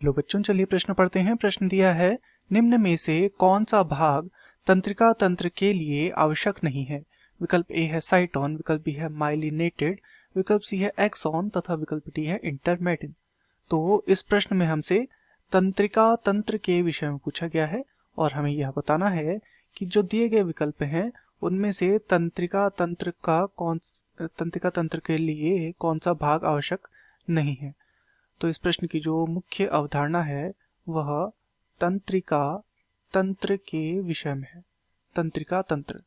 लो बच्चों, चलिए प्रश्न पढ़ते हैं। प्रश्न दिया है, निम्न में से कौन सा भाग तंत्रिका तंत्र के लिए आवश्यक नहीं है। विकल्प ए है साइटोन, विकल्प बी है माइलिनेटेड, विकल्प सी है एक्सॉन तथा विकल्प डी है इंटरमेटिन। तो इस प्रश्न में हमसे तंत्रिका तंत्र के विषय में पूछा गया है और हमें यह बताना है कि जो दिए गए विकल्प हैं उनमें से तंत्रिका तंत्र के लिए कौन सा भाग आवश्यक नहीं है। तो इस प्रश्न की जो मुख्य अवधारणा है वह तंत्रिका तंत्र के विषय में है। तंत्रिका तंत्र,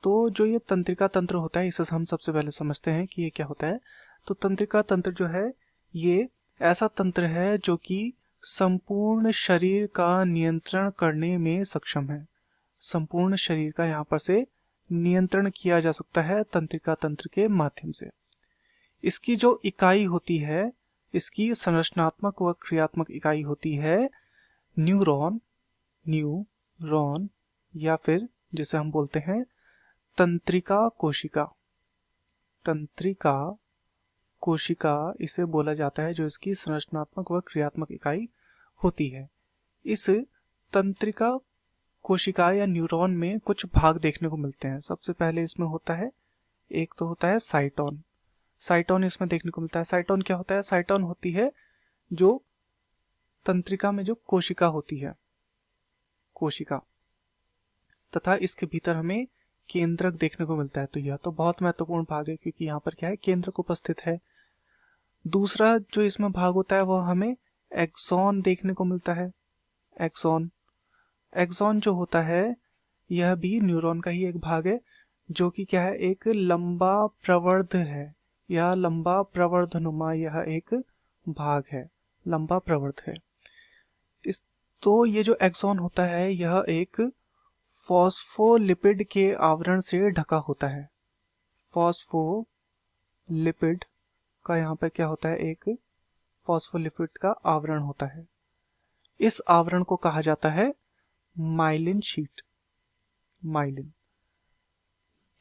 तो जो ये तंत्रिका तंत्र होता है इसे हम सबसे पहले समझते हैं कि ये क्या होता है। तो तंत्रिका तंत्र जो है ये ऐसा तंत्र है जो कि संपूर्ण शरीर का नियंत्रण करने में सक्षम है। संपूर्ण शरीर का यहाँ पर से नियंत्रण किया जा सकता है तंत्रिका तंत्र के माध्यम से। इसकी जो इकाई होती है, इसकी संरचनात्मक व क्रियात्मक इकाई होती है न्यूरॉन, न्यूरॉन, या फिर जिसे हम बोलते हैं तंत्रिका कोशिका। तंत्रिका कोशिका इसे बोला जाता है जो इसकी संरचनात्मक व क्रियात्मक इकाई होती है। इस तंत्रिका कोशिका या न्यूरॉन में कुछ भाग देखने को मिलते हैं। सबसे पहले इसमें होता है, एक तो होता है साइटोन। साइटोन इसमें देखने को मिलता है। साइटोन क्या होता है? साइटोन होती है जो तंत्रिका में जो कोशिका होती है, कोशिका, तथा इसके भीतर हमें केंद्रक देखने को मिलता है। तो यह तो बहुत महत्वपूर्ण भाग है क्योंकि यहाँ पर क्या है, केंद्रक उपस्थित है। दूसरा जो इसमें भाग होता है वह हमें एक्सॉन देखने को मिलता है। एक्सॉन, एक्सॉन जो होता है यह भी न्यूरॉन का ही एक भाग है जो कि क्या है, एक लंबा प्रवर्ध है या लंबा प्रवर्धनुमा यह एक भाग है, लंबा प्रवर्ध है। इस तो ये जो एक्सॉन होता है यह एक फॉस्फोलिपिड के आवरण से ढका होता है। फॉस्फोलिपिड का यहाँ पर क्या होता है, एक फॉस्फोलिपिड का आवरण होता है। इस आवरण को कहा जाता है माइलिन शीट, माइलिन।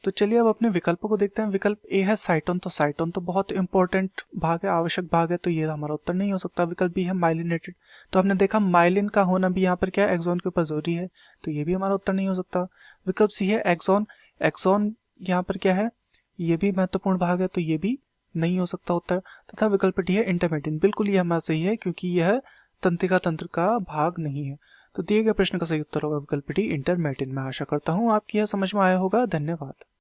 तो चलिए अब अपने विकल्पों को देखते हैं। विकल्प ए है साइटोन, तो साइटोन तो बहुत इंपॉर्टेंट भाग है, आवश्यक भाग है, तो ये हमारा उत्तर नहीं हो सकता। विकल्प बी है माइलिनेटेड, तो हमने देखा माइलिन का होना भी यहाँ पर क्या है, एक्सॉन के ऊपर जरूरी है, तो ये भी हमारा उत्तर नहीं हो सकता। विकल्प सी है एक्सॉन, एक्सॉन यहाँ पर क्या है, ये भी महत्वपूर्ण भाग है, तो ये भी नहीं हो सकता उत्तर। तथा विकल्प डी है इंटरमेटिन, बिल्कुल ये हमारा सही है क्योंकि यह तंत्रिका तंत्र का भाग नहीं है। तो दिए गए प्रश्न का सही उत्तर होगा विकल्प डी इंटरमेटिन। मैं आशा करता हूँ आपकी यह समझ में आया होगा। धन्यवाद।